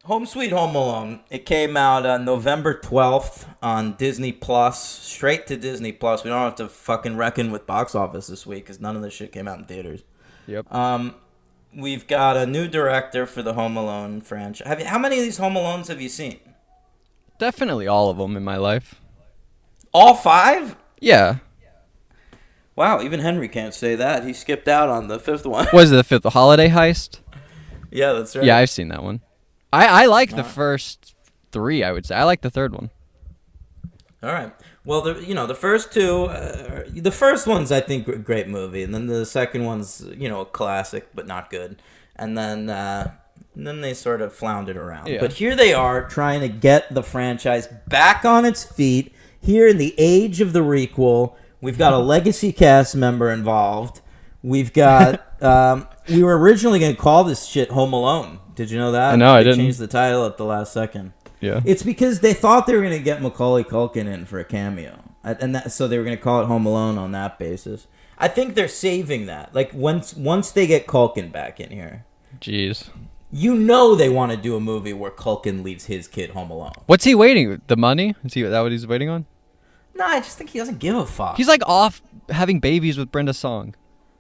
Home Sweet Home Alone. It came out November 12th on Disney Plus, straight to Disney Plus. We don't have to fucking reckon with box office this week because none of this shit came out in theaters. Yep. We've got a new director for the Home Alone franchise. How many of these Home Alones have you seen? Definitely all of them in my life. All five? Yeah. Wow, even Henry can't say that. He skipped out on the fifth one. What is it, the fifth? The Holiday Heist? Yeah, that's right. Yeah, I've seen that one. I like the first three, I would say. I like the third one. All right. Well, the first two, the first one's, I think, a great movie. And then the second one's, a classic, but not good. And then they sort of floundered around. Yeah. But here they are trying to get the franchise back on its feet. Here in the age of the requel, we've got a legacy cast member involved. We've got, we were originally going to call this shit Home Alone. Did you know that? No, I They didn't. changed the title at the last second. Yeah. It's because they thought they were going to get Macaulay Culkin in for a cameo. So they were going to call it Home Alone on that basis. I think they're saving that. Like, once they get Culkin back in here, Jeez. they want to do a movie where Culkin leaves his kid home alone. What's he waiting? The money? Is that what he's waiting on? No, I just think he doesn't give a fuck. He's like off having babies with Brenda Song.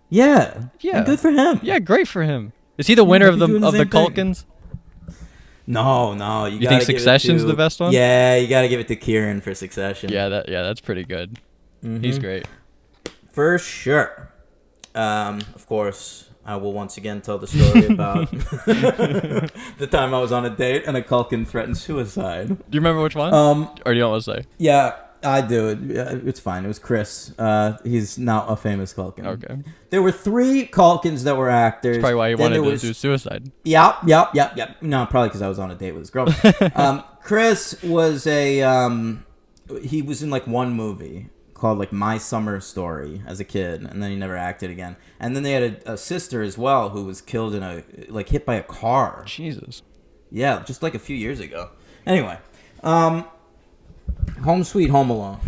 Yeah. Yeah. And good for him. Yeah, great for him. Is he the winner of he's doing the the same thing. Culkins? No. You gotta think give it Succession's to- the best one? Yeah, you got to give it to Kieran for Succession. Yeah, that's pretty good. He's great. For sure. Of course, I will once again tell the story about the time I was on a date and a Culkin threatened suicide. Do you remember which one? Or do you don't want to say? Yeah, I do. It's fine. It was Chris. He's now a famous Culkin. Okay. There were 3 Culkins that were actors. That's probably why he Then wanted there to do suicide. Yep. No, probably because I was on a date with his girlfriend. Chris was he was in like one movie called like My Summer Story as a kid, and then he never acted again. And then they had a sister as well who was killed hit by a car. Jesus. Yeah, just like a few years ago. Anyway, Home Sweet Home Alone.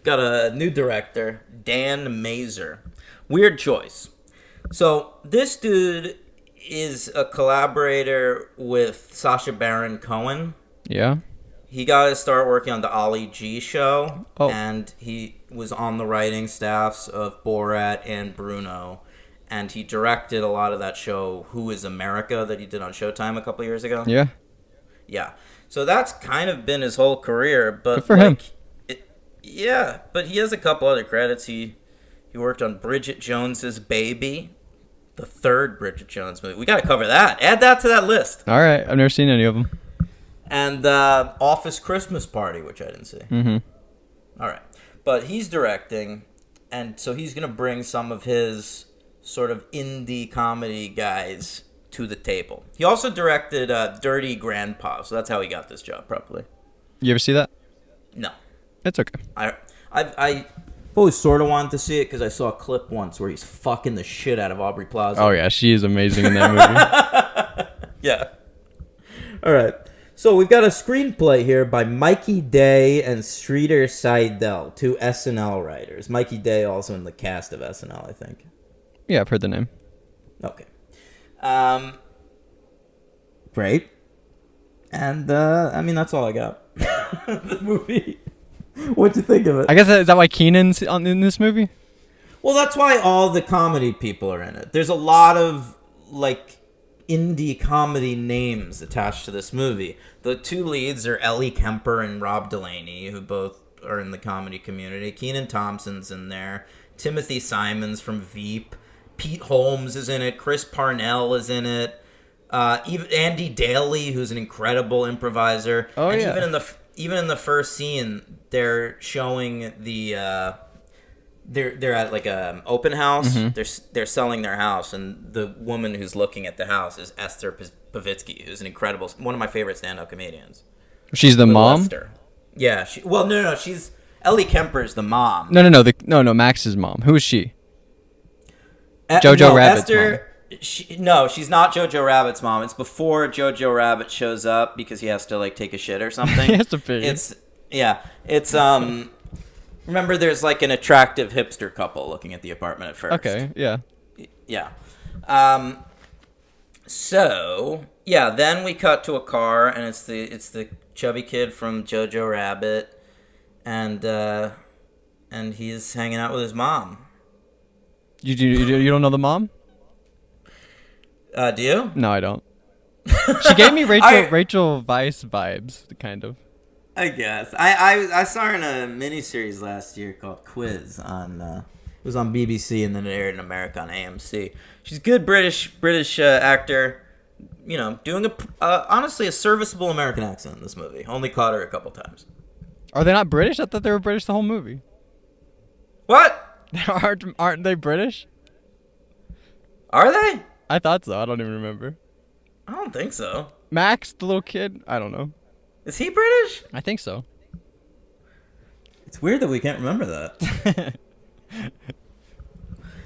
Got a new director, Dan Mazer. Weird choice. So this dude is a collaborator with Sacha Baron Cohen. Yeah. He got to start working on the Ali G show, Oh. and he was on the writing staffs of Borat and Bruno, and he directed a lot of that show, Who is America, that he did on Showtime a couple years ago. Yeah. Yeah. So that's kind of been his whole career, but Good for him. Yeah, but he has a couple other credits. He worked on Bridget Jones's Baby, the third Bridget Jones movie. We got to cover that. Add that to that list. All right. I've never seen any of them. And Office Christmas Party, which I didn't see. Mm-hmm. All right. But he's directing, and so he's going to bring some of his sort of indie comedy guys to the table. He also directed Dirty Grandpa, so that's how he got this job, probably. You ever see that? No. It's okay. I've always sort of wanted to see it because I saw a clip once where he's fucking the shit out of Aubrey Plaza. Oh, yeah. She is amazing in that movie. Yeah. All right. So we've got a screenplay here by Mikey Day and Streeter Seidel, 2 SNL writers. Mikey Day also in the cast of SNL, I think. Yeah, I've heard the name. Okay. Great. And, that's all I got. The movie. What'd you think of it? I guess is that why Keenan's in this movie? Well, that's why all the comedy people are in it. There's a lot of, indie comedy names attached to this movie. The 2 leads are Ellie Kemper and Rob Delaney, who both are in the comedy community. Kenan Thompson's in there. Timothy Simons from Veep. Pete Holmes is in it. Chris Parnell is in it. Even Andy Daly, who's an incredible improviser. Oh, and yeah. Even in the first scene, they're showing the they're at like a open house. Mm-hmm. They're selling their house, and the woman who's looking at the house is Esther Pavitsky, who's an incredible, one of my favorite stand-up comedians. She's the Little mom? Esther. Yeah. No. She's Ellie Kemper's the mom. No. No, Max's mom. Who is she? Jojo Rabbit's mom. She's not Jojo Rabbit's mom. It's before Jojo Rabbit shows up because he has to take a shit or something. He has to pee. It's remember there's an attractive hipster couple looking at the apartment at first. Okay, yeah. Yeah. So yeah, then we cut to a car, and it's the chubby kid from Jojo Rabbit, and he's hanging out with his mom. You don't know the mom? Do you? No, I don't. She gave me Rachel Weisz vibes, kind of. I guess I saw her in a miniseries last year called Quiz on it was on BBC, and then it aired in America on AMC. She's a good British actor, doing honestly a serviceable American accent in this movie. Only caught her a couple times. Are they not British? I thought they were British the whole movie. What? Aren't they British? Are they? I thought so. I don't even remember. I don't think so. Max, the little kid? I don't know. Is he British? I think so. It's weird that we can't remember that.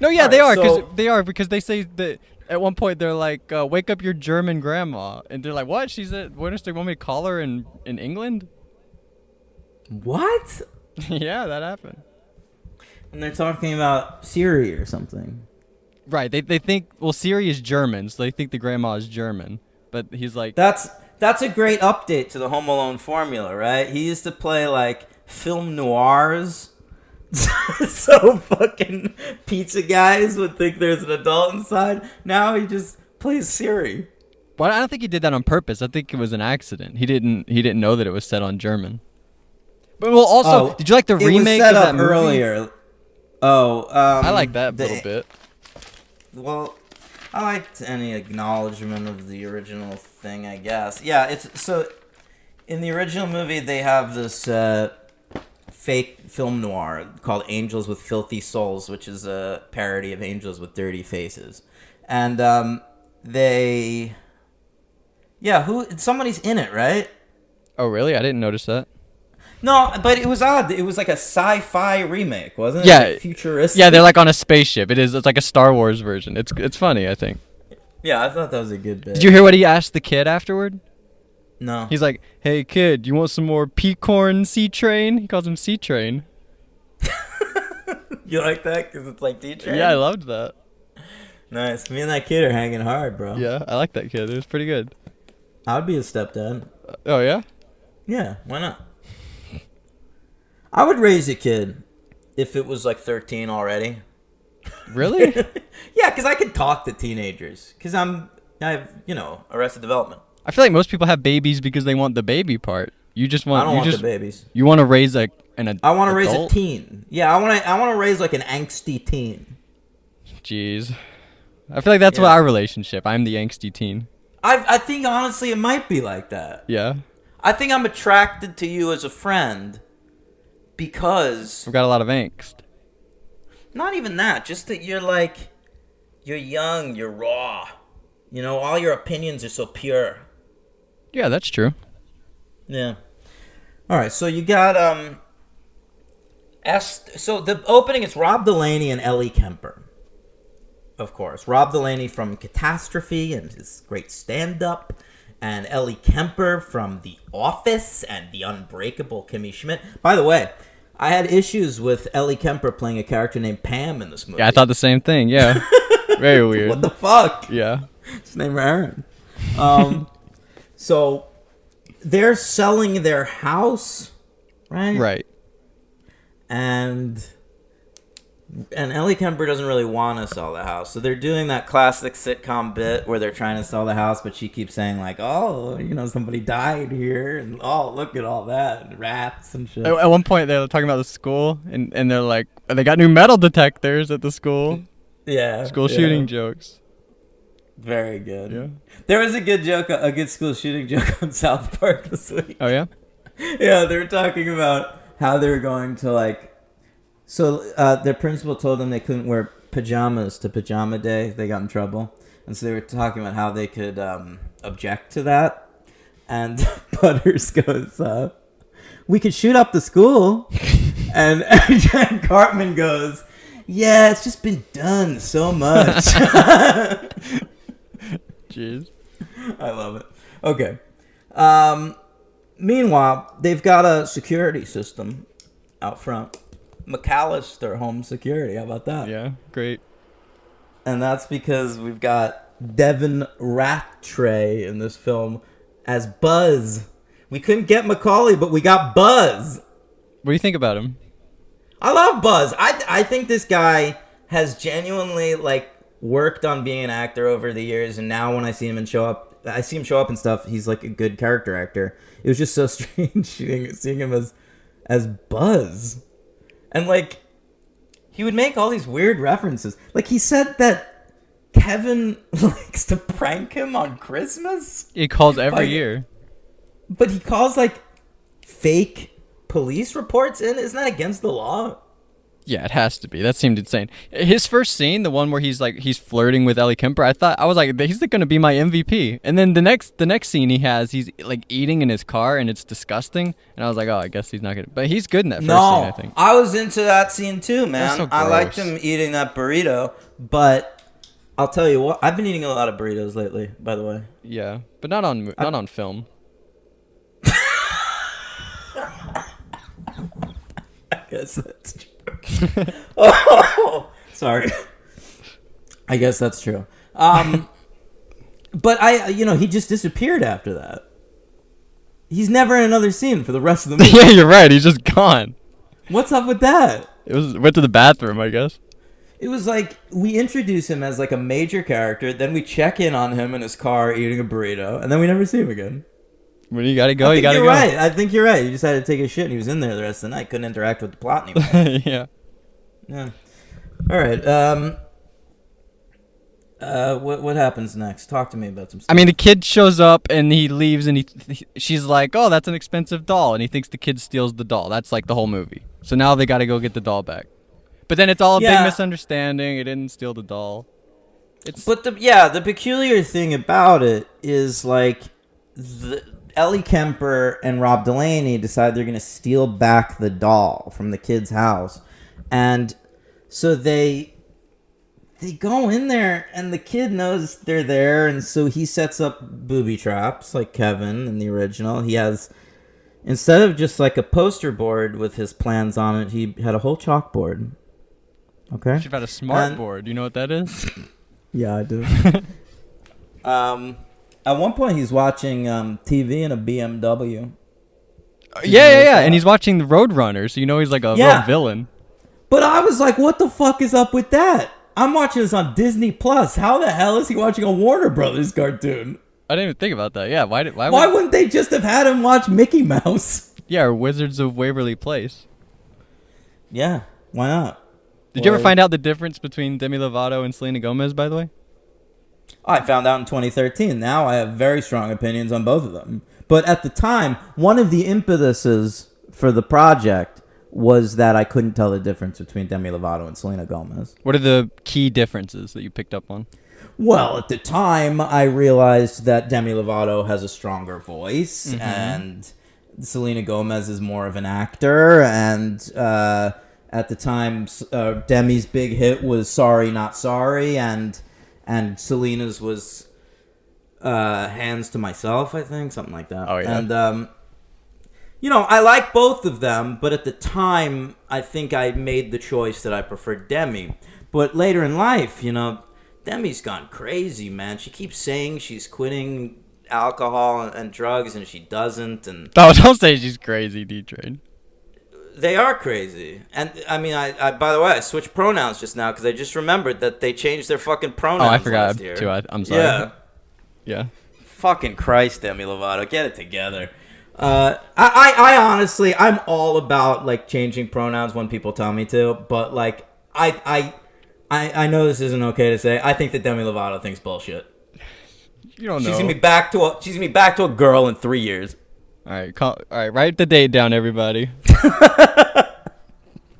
No, yeah, Alright, they are because they say that at one point they're like, "Wake up your German grandma," and they're like, "What? She's at? What do you want me to call her in England?" What? Yeah, that happened. And they're talking about Siri or something. Right. They think Siri is German, so they think the grandma is German. But he's like, That's a great update to the Home Alone formula, right? He used to play like film noirs. So fucking pizza guys would think there's an adult inside. Now he just plays Siri. well, I don't think he did that on purpose. I think it was an accident. He didn't know that it was set on German. But also, did you like the remake it was set of up that movie? earlier. I like that a little bit. Well, I liked any acknowledgement of the original thing, I guess. Yeah, it's so in the original movie they have this fake film noir called Angels with Filthy Souls, which is a parody of Angels with Dirty Faces. And somebody's in it, right? Oh, really? I didn't notice that. No, but it was odd. It was like a sci-fi remake, wasn't it? Yeah, Like futuristic. Yeah, they're like on a spaceship. It's like a Star Wars version. It's funny, I think. Yeah, I thought that was a good bit. Did you hear what he asked the kid afterward? No. He's like, "Hey kid, you want some more Peacorn Sea Train?" He calls him Sea Train. You like that? Because it's like D-Train? Yeah, I loved that. Nice. Me and that kid are hanging hard, bro. Yeah, I like that kid. It was pretty good. I would be a stepdad. Oh yeah? Yeah, why not? I would raise a kid if it was like 13 already. Really? Yeah, because I can talk to teenagers. Because I have, Arrested Development. I feel like most people have babies because they want the baby part. You just want. I don't want the babies. You want to raise an I want to raise a adult? teen. Yeah, I want to raise like an angsty teen. Jeez. I feel like that's what our relationship. I'm the angsty teen. I think honestly it might be like that. Yeah. I think I'm attracted to you as a friend because I've got a lot of angst. not even that, just that you're young, you're raw. All your opinions are so pure. Yeah, that's true. Yeah. All right, so you got so the opening is Rob Delaney and Ellie Kemper. Of course, Rob Delaney from Catastrophe and his great stand-up, and Ellie Kemper from The Office and The Unbreakable Kimmy Schmidt. By the way, I had issues with Ellie Kemper playing a character named Pam in this movie. Yeah, I thought the same thing. Yeah. Very weird. What the fuck? Yeah. His name Aaron. So they're selling their house, right? Right. And Ellie Kemper doesn't really want to sell the house. So they're doing that classic sitcom bit where they're trying to sell the house, but she keeps saying like, "Oh, somebody died here, and oh, look at all that, and rats and shit." At one point, they're talking about the school, and they're like, they got new metal detectors at the school. Yeah. School shooting jokes. Very good. Yeah. There was a good school shooting joke on South Park this week. Oh, yeah? Yeah, they were talking about how they were going to so their principal told them they couldn't wear pajamas to pajama day. They got in trouble. And so they were talking about how they could object to that. And Butters goes, "We could shoot up the school." And Cartman goes, "Yeah, it's just been done so much." Jeez. I love it. Okay. Meanwhile, they've got a security system out front. McAllister Home Security. How about that? Yeah, great. And that's because we've got Devin Rattray in this film as Buzz. We couldn't get Macaulay, but we got Buzz. What do you think about him? I love Buzz. I think this guy has genuinely like worked on being an actor over the years, and now when I see him show up and stuff, he's like a good character actor. It was just so strange seeing him as Buzz. And like he would make all these weird references. Like he said that Kevin likes to prank him on Christmas. He calls every year. But he calls like fake police reports in. Isn't that against the law? Yeah, it has to be. That seemed insane. His first scene, the one where he's flirting with Ellie Kemper, I was like, he's going to be my MVP. And then the next scene he's like eating in his car and it's disgusting. And I was like, oh, I guess he's not going to. But he's good in that first scene, I think. I was into that scene too, man. So I liked him eating that burrito, but I'll tell you what, I've been eating a lot of burritos lately, by the way. Yeah, but not on film. I guess that's true. Oh, sorry. I guess that's true. But he just disappeared after that. He's never in another scene for the rest of the movie. Yeah, you're right. He's just gone. What's up with that? Went to the bathroom, I guess. It was like we introduce him as like a major character, then we check in on him in his car eating a burrito, and then we never see him again. When you gotta go, you gotta go. Right. I think you're right. He just had to take a shit, and he was in there the rest of the night. Couldn't interact with the plot anymore. Yeah. Yeah. All right. What happens next? Talk to me about some stuff. I mean, the kid shows up and he leaves, and she's like, "Oh, that's an expensive doll," and he thinks the kid steals the doll. That's like the whole movie. So now they gotta go get the doll back. But then it's all a big misunderstanding. He didn't steal the doll. The peculiar thing about it is like Ellie Kemper and Rob Delaney decide they're going to steal back the doll from the kid's house. And so they go in there and the kid knows they're there. And so he sets up booby traps like Kevin in the original. He has, instead of just like a poster board with his plans on it, he had a whole chalkboard. Okay. She's got a smart board. You know what that is? Yeah, I do. At one point, he's watching TV in a BMW. Yeah. And he's watching the Roadrunner, so you know he's like a real villain. But I was like, what the fuck is up with that? I'm watching this on Disney Plus. How the hell is he watching a Warner Brothers cartoon? I didn't even think about that. Yeah, why wouldn't they just have had him watch Mickey Mouse? Yeah, or Wizards of Waverly Place. Yeah, why not? Did you ever find out the difference between Demi Lovato and Selena Gomez, by the way? I found out in 2013. Now I have very strong opinions on both of them. But at the time, one of the impetuses for the project was that I couldn't tell the difference between Demi Lovato and Selena Gomez. What are the key differences that you picked up on? Well, at the time, I realized that Demi Lovato has a stronger voice, and Selena Gomez is more of an actor, and at the time, Demi's big hit was Sorry Not Sorry, and Selena's was Hands to Myself, I think, something like that. Oh, yeah. And, I like both of them, but at the time, I think I made the choice that I preferred Demi. But later in life, Demi's gone crazy, man. She keeps saying she's quitting alcohol and drugs, and she doesn't. And don't say she's crazy, D-Train. They are crazy. And, I mean, I by the way, I switched pronouns just now because I just remembered that they changed their fucking pronouns I forgot last year. Too. I'm sorry. Yeah. Fucking Christ, Demi Lovato. Get it together. I honestly, I'm all about, like, changing pronouns when people tell me to. But, like, I know this isn't okay to say. I think that Demi Lovato thinks bullshit. You don't know. She's gonna be back to a girl in 3 years. All right, write the date down, everybody.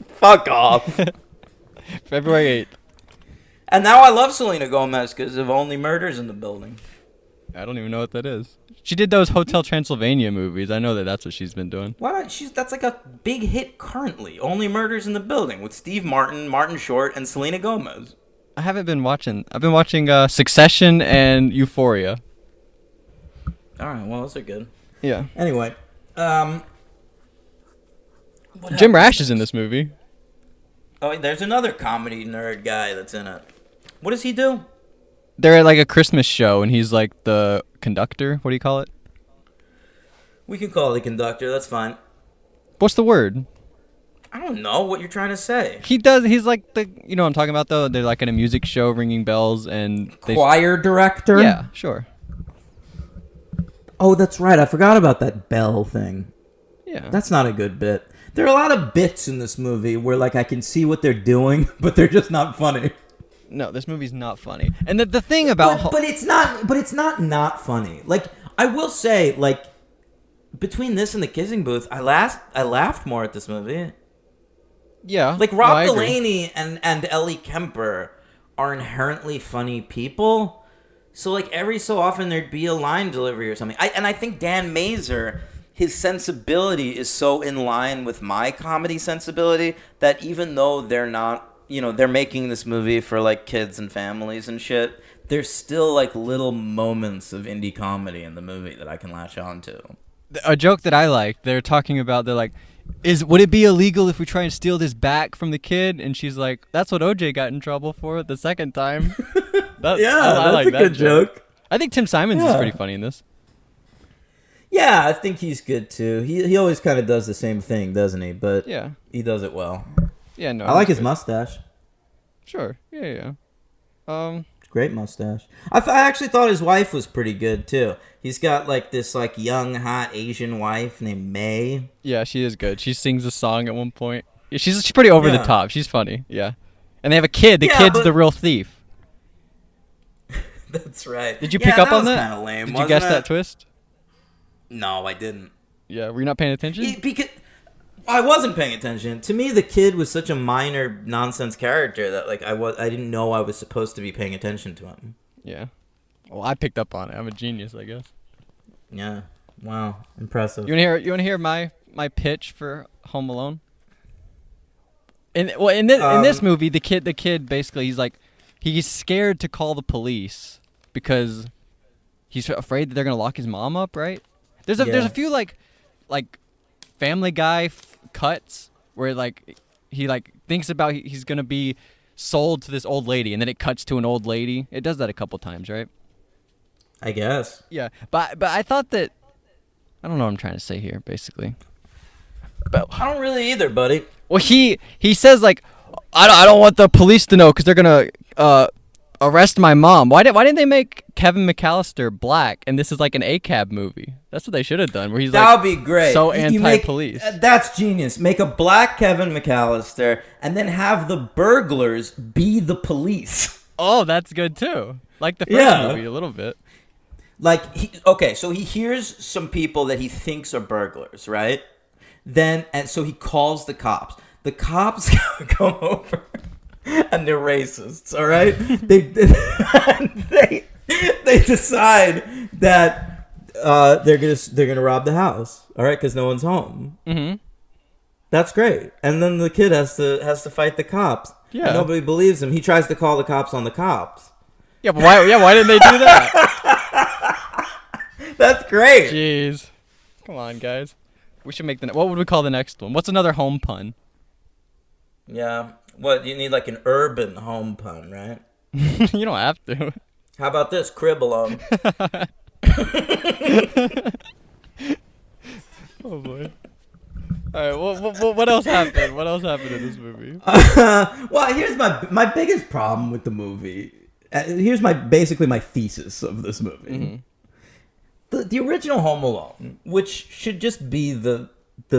Fuck off. February 8th. And now I love Selena Gomez because of Only Murders in the Building. I don't even know what that is. She did those Hotel Transylvania movies. I know that's what she's been doing. Why not? That's like a big hit currently. Only Murders in the Building with Steve Martin, Martin Short, and Selena Gomez. I haven't been watching. I've been watching Succession and Euphoria. All right, well, those are good. Yeah. Anyway, Jim Rash is in this movie. Oh, there's another comedy nerd guy that's in it. What does he do? they're at like a Christmas show, and he's like the conductor. What do you call it? We can call it the conductor. That's fine. What's the word? I don't know what you're trying to say. He does. He's like the. You know what I'm talking about though. They're like in a music show, ringing bells, and Choir director. Yeah, sure. Oh, that's right. I forgot about that bell thing. Yeah. That's not a good bit. There are a lot of bits in this movie where like I can see what they're doing, but they're just not funny. No, this movie's not funny. And the thing about but it's not funny. Like I will say, like between this and The Kissing Booth, I laughed more at this movie. yeah, Like no, Rob I agree. Delaney and Ellie Kemper are inherently funny people. So like every so often there'd be a line delivery or something. I think Dan Mazer, his sensibility is so in line with my comedy sensibility that even though they're not, they're making this movie for like kids and families and shit, there's still like little moments of indie comedy in the movie that I can latch on to. A joke that I like, they're talking about, they're like, would it be illegal if we try and steal this back from the kid? And she's like, that's what OJ got in trouble for the second time. I That's like a that good joke. I think Tim Simons is Yeah. pretty funny in this. Yeah, I think he's good too. He always kind of does the same thing, doesn't he? But Yeah. he does it well. Yeah, no. I like he's his good. mustache. Sure. Yeah. Great mustache. I actually thought his wife was pretty good too. He's got like this like young hot Asian wife named May. Yeah, she is good. She sings a song at one point. Yeah, she's pretty over the Yeah. top. She's funny. Yeah. And they have a kid. The Yeah, kid's but- the real thief. That's right. Did you pick up on that? Kind of lame. Did you wasn't guess it? that twist? No, I didn't. Yeah. Were you not paying attention? Because I wasn't paying attention. To me, the kid was such a minor nonsense character that like I didn't know I was supposed to be paying attention to him. Yeah. Well, I picked up on it. I'm a genius, I guess. Yeah. Wow. Impressive. You want to hear my pitch for Home Alone? In this movie, the kid basically he's scared to call the police because he's afraid that they're gonna lock his mom up. Right? There's a few like Family Guy cuts where like he like thinks about he's gonna be sold to this old lady, and then it cuts to an old lady. It does that a couple times, right? I guess. Yeah, but I thought that I don't know what I'm trying to say here, basically. But I don't really either, buddy. well, he says like, I don't want the police to know because they're gonna arrest my mom. Why didn't they make Kevin McAllister black and this is like an ACAB movie? That's what they should have done. Where he's That like would be great. so You make- anti-police. That's genius. Make a black Kevin McAllister and then have the burglars be the police. Oh, that's good too. Like the first Yeah. movie a little bit. Like, so he hears some people that he thinks are burglars, right? So he calls the cops. The cops come over, and they're racists, all right? They decide that they're gonna rob the house, all right? Because no one's home. Mm-hmm. That's great. And then the kid has to fight the cops. Yeah. And nobody believes him. He tries to call the cops on the cops. Yeah, but why didn't they do that? That's great. Jeez. Come on, guys. We should make what would we call the next one? What's another home pun? Yeah. What, you need like an urban home pun, right? You don't have to. How about this? Crib alone. Oh boy. All right. What else happened? What else happened in this movie? Well, here's my biggest problem with the movie. Here's basically my thesis of this movie. Mm-hmm. The original Home Alone, which should just be the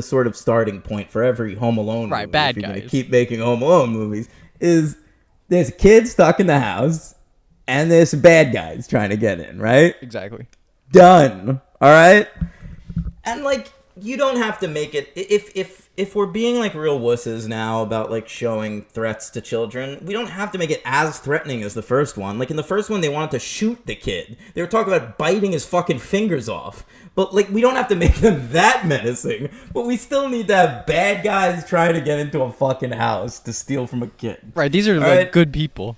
sort of starting point for every Home Alone Right, movie, bad if you're gonna guys. keep making Home Alone movies, is there's a kid stuck in the house and there's some bad guys trying to get in, right? Exactly. Done. All right. And like, you don't have to make it. If we're being like real wusses now about like showing threats to children, we don't have to make it as threatening as the first one. Like in the first one, they wanted to shoot the kid. They were talking about biting his fucking fingers off. But like, we don't have to make them that menacing. But we still need to have bad guys trying to get into a fucking house to steal from a kid. Right. These are like right. good people.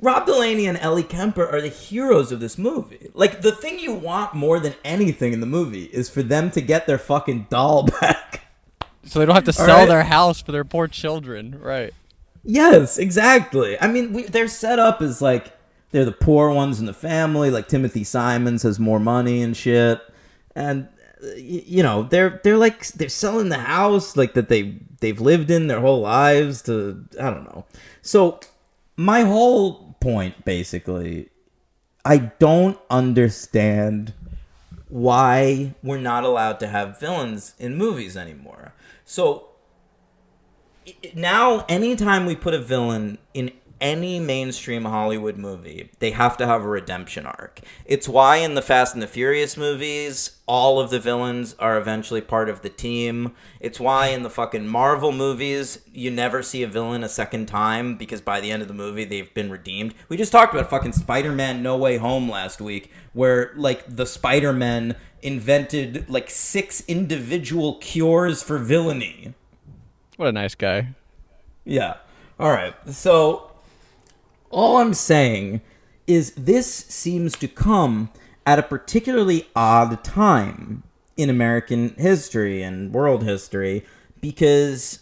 Rob Delaney and Ellie Kemper are the heroes of this movie. Like, the thing you want more than anything in the movie is for them to get their fucking doll back. So they don't have to sell right. their house for their poor children. Right. Yes, exactly. I mean, they're set up as, like, They're the poor ones in the family. Like Timothy Simons has more money and shit, and they're selling the house like that they've lived in their whole lives to, I don't know. So my whole point, basically, I don't understand why we're not allowed to have villains in movies anymore. So now, anytime we put a villain in any mainstream Hollywood movie, they have to have a redemption arc. It's why in the Fast and the Furious movies, all of the villains are eventually part of the team. It's why in the fucking Marvel movies, you never see a villain a second time, because by the end of the movie, they've been redeemed. We just talked about fucking Spider-Man No Way Home last week, where, like, the Spider-Men invented, like, 6 individual cures for villainy. What a nice guy. Yeah. All right. So all I'm saying is this seems to come at a particularly odd time in American history and world history, because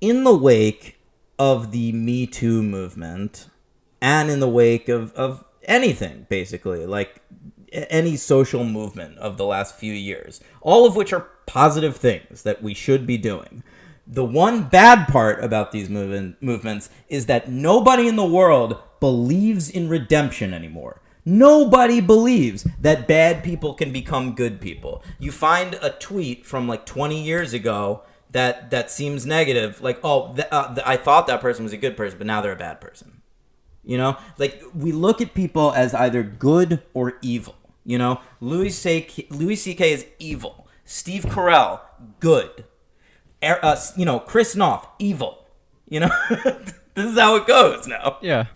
in the wake of the Me Too movement and in the wake of anything, basically, like any social movement of the last few years, all of which are positive things that we should be doing. The one bad part about these movements is that nobody in the world believes in redemption anymore. Nobody believes that bad people can become good people. You find a tweet from like 20 years ago that seems negative, like, I thought that person was a good person, but now they're a bad person. You know, like, we look at people as either good or evil. You know, Louis C.K. is evil. Steve Carell, good. Chris Noth, evil. You know, this is how it goes now. Yeah.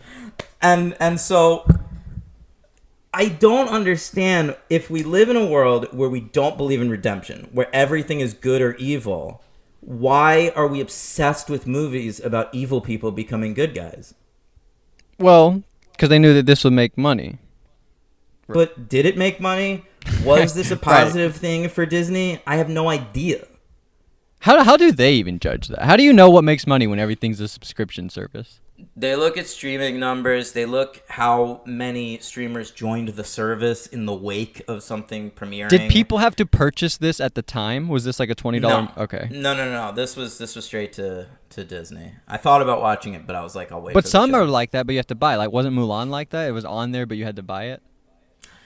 And so I don't understand, if we live in a world where we don't believe in redemption, where everything is good or evil, why are we obsessed with movies about evil people becoming good guys? Well, because they knew that this would make money. But did it make money? Was this a positive thing for Disney? I have no idea. How do they even judge that? How do you know what makes money when everything's a subscription service? They look at streaming numbers. They look how many streamers joined the service in the wake of something premiering. Did people have to purchase this at the time? Was this like a $20? No. Okay. No. This was straight to Disney. I thought about watching it, but I was like, I'll wait. But for some the show. are like that, but you have to buy. Like, wasn't Mulan like that? It was on there, but you had to buy it.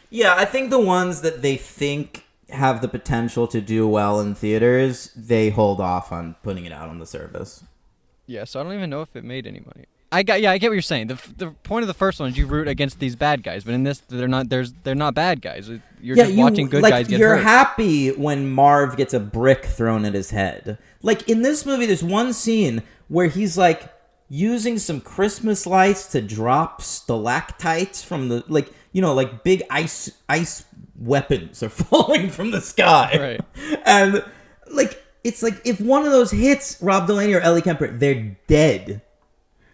Yeah, I think the ones that they think have the potential to do well in theaters, they hold off on putting it out on the service. Yeah, so I don't even know if it made any money. I get what you're saying. The point of the first one is you root against these bad guys, but in this they're not bad guys. You're just watching good guys get hurt. You're happy when Marv gets a brick thrown at his head. Like in this movie, there's one scene where he's like using some Christmas lights to drop stalactites from the like big ice weapons are falling from the sky. Right. And like it's like if one of those hits Rob Delaney or Ellie Kemper, they're dead.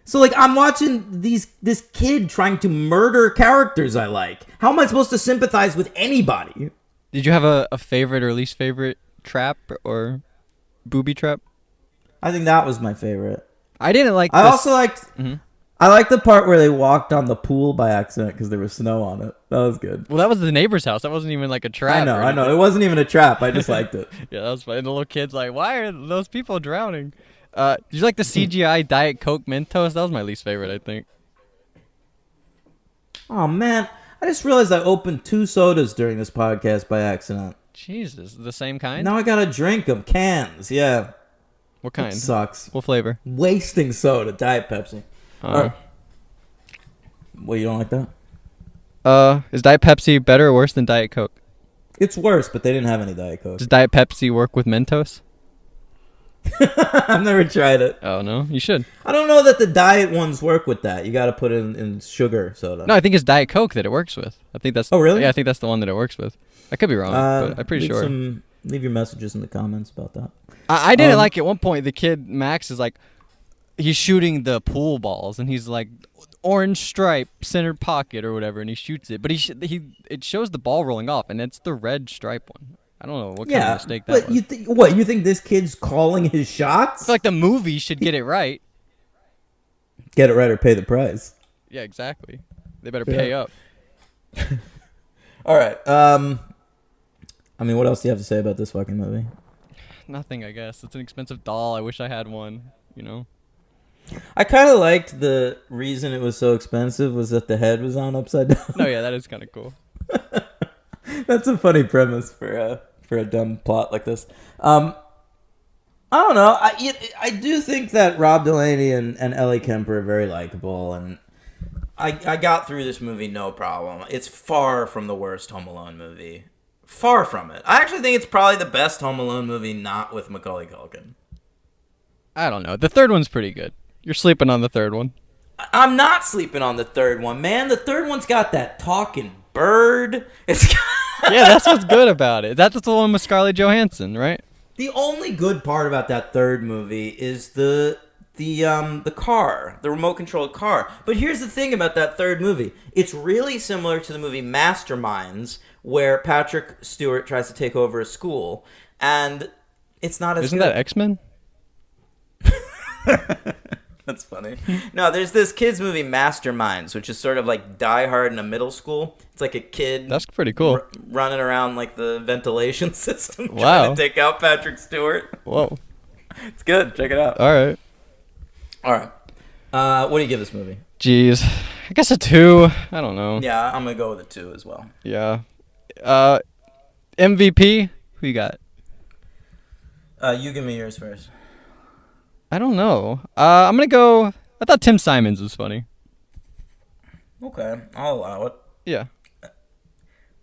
So like I'm watching this kid trying to murder characters I like. How am I supposed to sympathize with anybody? Did you have a favorite or least favorite trap or booby trap? I think that was my favorite. I didn't like. I also liked. Mm-hmm. I liked the part where they walked on the pool by accident because there was snow on it. That was good. Well, that was the neighbor's house. That wasn't even like a trap. I know. It wasn't even a trap. I just liked it. Yeah, that was funny. And the little kid's like, "Why are those people drowning?" Did you like the CGI Diet Coke Mentos? That was my least favorite, I think. Oh man, I just realized I opened 2 sodas during this podcast by accident. Jesus, the same kind? Now I gotta drink them. Cans, yeah. What kind? It sucks. What flavor? Wasting soda. Diet Pepsi. Well, you don't like that? Is Diet Pepsi better or worse than Diet Coke? It's worse, but they didn't have any Diet Coke. Does Diet Pepsi work with Mentos? I've never tried it. Oh, no? You should. I don't know that the diet ones work with that. You got to put it in sugar soda. No, I think it's Diet Coke that it works with. I think that's. Oh, really? Yeah, I think that's the one that it works with. I could be wrong, but I'm pretty sure. Leave your messages in the comments about that. I didn't like at one point. The kid Max is like, he's shooting the pool balls, and he's like, orange stripe center pocket or whatever, and he shoots it. But it shows the ball rolling off, and it's the red stripe one. I don't know what kind of mistake that was. You think this kid's calling his shots? I feel like the movie should get it right. Get it right or pay the price. Yeah, exactly. They better pay up. All right. I mean, what else do you have to say about this fucking movie? Nothing, I guess. It's an expensive doll. I wish I had one, you know? I kind of liked the reason it was so expensive was that the head was on upside down. No, yeah, that is kind of cool. That's a funny premise for a dumb plot like this. I don't know. I do think that Rob Delaney and Ellie Kemper are very likable, and I got through this movie no problem. It's far from the worst Home Alone movie. Far from it. I actually think it's probably the best Home Alone movie not with Macaulay Culkin. I don't know. The third one's pretty good. You're sleeping on the third one. I'm not sleeping on the third one, man. The third one's got that talking bird. It's Yeah, that's what's good about it. That's the one with Scarlett Johansson, right? The only good part about that third movie is the car, the remote controlled car. But here's the thing about that third movie. It's really similar to the movie Masterminds, where Patrick Stewart tries to take over a school, and it's not as Isn't good. that X-Men? That's funny. No, there's this kids movie Masterminds, which is sort of like Die Hard in a middle school. It's like a kid That's pretty cool. running around like the ventilation system Wow. trying to take out Patrick Stewart. Whoa. It's good. Check it out. All right. All right. What do you give this movie? Jeez. I guess a 2. I don't know. Yeah, I'm going to go with a 2 as well. Yeah. MVP? Who you got? You give me yours first. I don't know. I'm going to go... I thought Tim Simons was funny. Okay, I'll allow it. Yeah.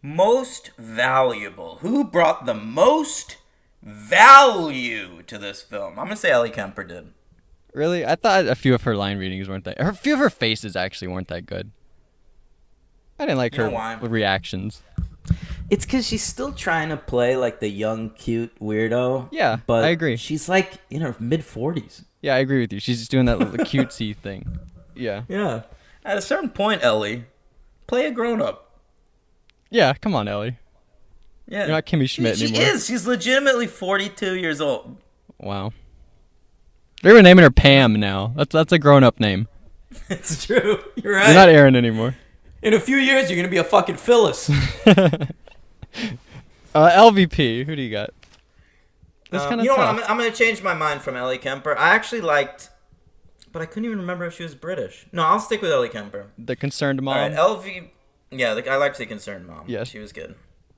Most valuable. Who brought the most value to this film? I'm going to say Ellie Kemper did. Really? I thought a few of her line readings weren't that... A few of her faces actually weren't that good. I didn't like You know her why? reactions. It's because she's still trying to play like the young, cute weirdo. Yeah, but I agree. She's like in her mid-40s. Yeah, I agree with you. She's just doing that little cutesy thing. Yeah. Yeah. At a certain point, Ellie, play a grown-up. Yeah, come on, Ellie. Yeah. You're not Kimmy Schmidt she anymore. is. She's legitimately 42 years old. Wow. They're even naming her Pam now. That's a grown-up name. It's true. You're right. You're not Aaron anymore. In a few years, you're going to be a fucking Phyllis. LVP, who do you got? That's kind of you know tough. what? I'm going to change my mind from Ellie Kemper. I actually liked, but I couldn't even remember if she was British. No, I'll stick with Ellie Kemper. The concerned mom. All right, LV. Yeah, I liked the concerned mom. Yes. She was good.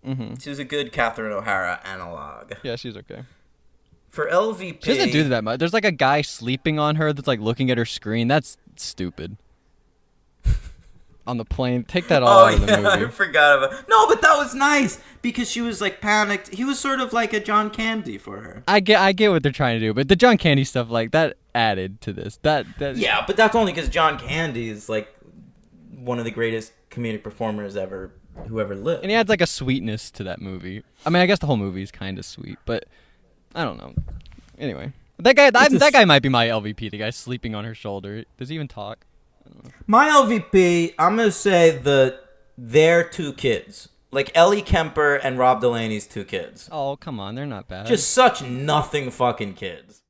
Mm-hmm. She was a good Catherine O'Hara analog. Yeah, she's okay. For LVP, She doesn't do that much. There's like a guy sleeping on her that's like looking at her screen. That's stupid. On the plane. Take that all out of the yeah, movie. I forgot about. No, but that was nice because she was like panicked. He was sort of like a John Candy for her. I get what they're trying to do, but the John Candy stuff like that added to this. That Yeah, but that's only because John Candy is like one of the greatest comedic performers who ever lived. And he adds like a sweetness to that movie. I mean, I guess the whole movie is kind of sweet, but I don't know. Anyway, that guy might be my LVP. The guy sleeping on her shoulder. Does he even talk? My LVP, I'm gonna say their two kids, like Ellie Kemper and Rob Delaney's two kids. Oh, come on, they're not bad. Just such nothing fucking kids.